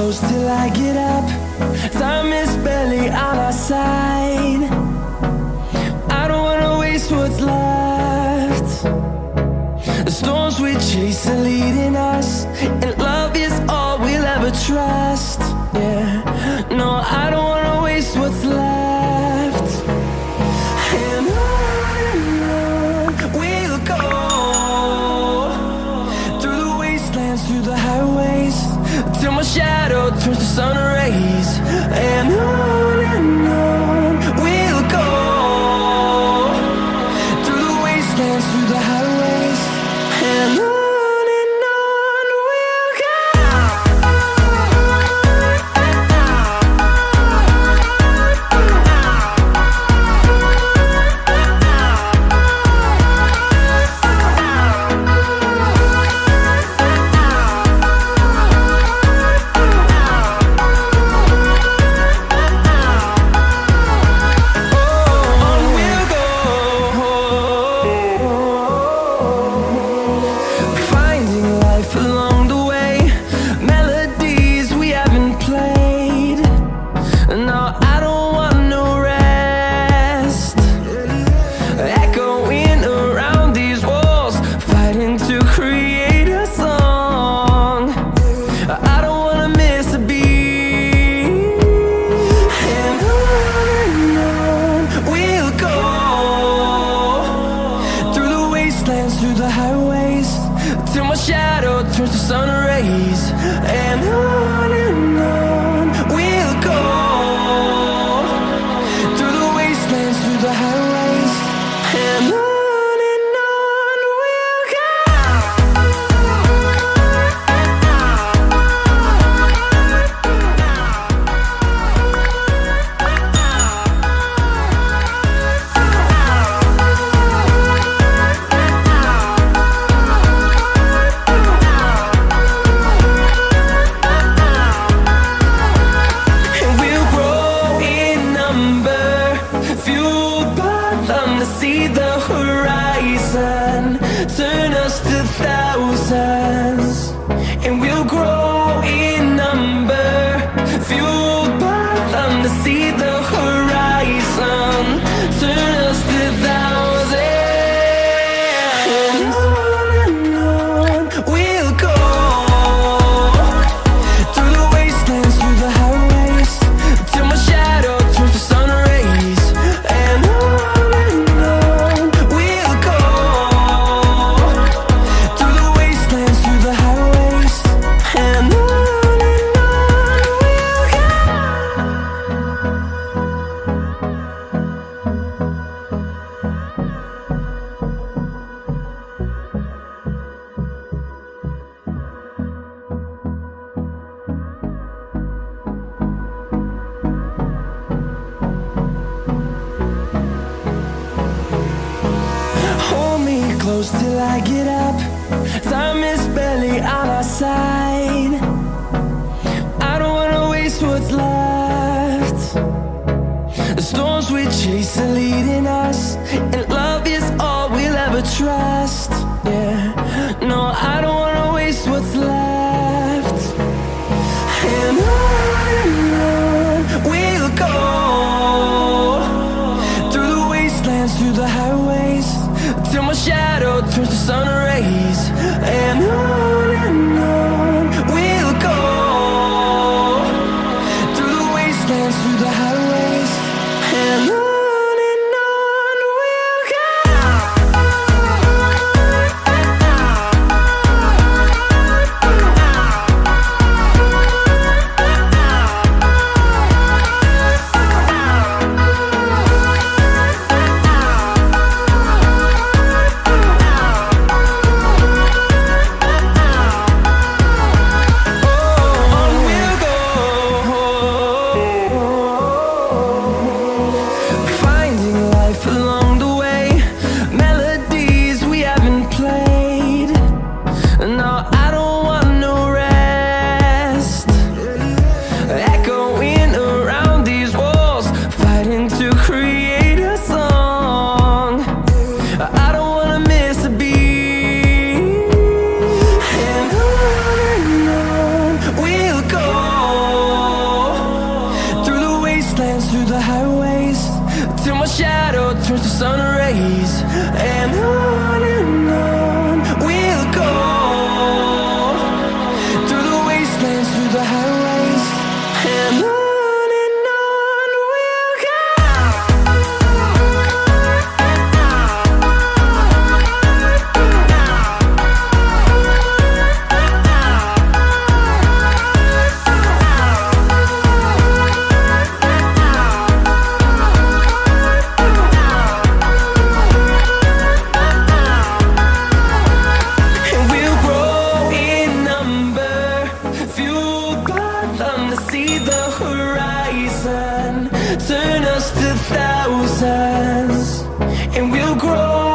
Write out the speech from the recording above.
close till I get up. Time is barely on our side. I don't wanna waste what's left. The storms we chase are leading us, and love is all we'll ever trust. Yeah, no, I don't wanna waste what's left. And on we'll go, through the wastelands, through the highways, till my shadow turns to sun rays. And on we'll go, through the wastelands, through the highways, and on we'll go. Through the highways, till my shadow turns to sun rays. And on we'll go, through the wastelands, through the highways, and on we'll go. See the horizon, turn us to thousands, and we'll grow in number, fueled by them. To see the horizon, turn us to thousands, and on we'll go, through the wastelands, through the highways, till my shadow turns to sun rays. And close till I get up. Time is barely on our side. I don't wanna waste what's left. The storms we chase are leading us, and love is all we'll ever trust. Yeah, no, I don't wanna waste what's left. And on we'll go, through the wastelands, through the highways, till my shadow turns to sun rays. And on we'll go, through the wastelands, through the highways, and on we'll go. On we'll go. wastelands, through the highways, till my shadow turns to sun rays. And on we'll go, through the wastelands, through the highways, and on. See the horizon turn us to thousands, and we'll grow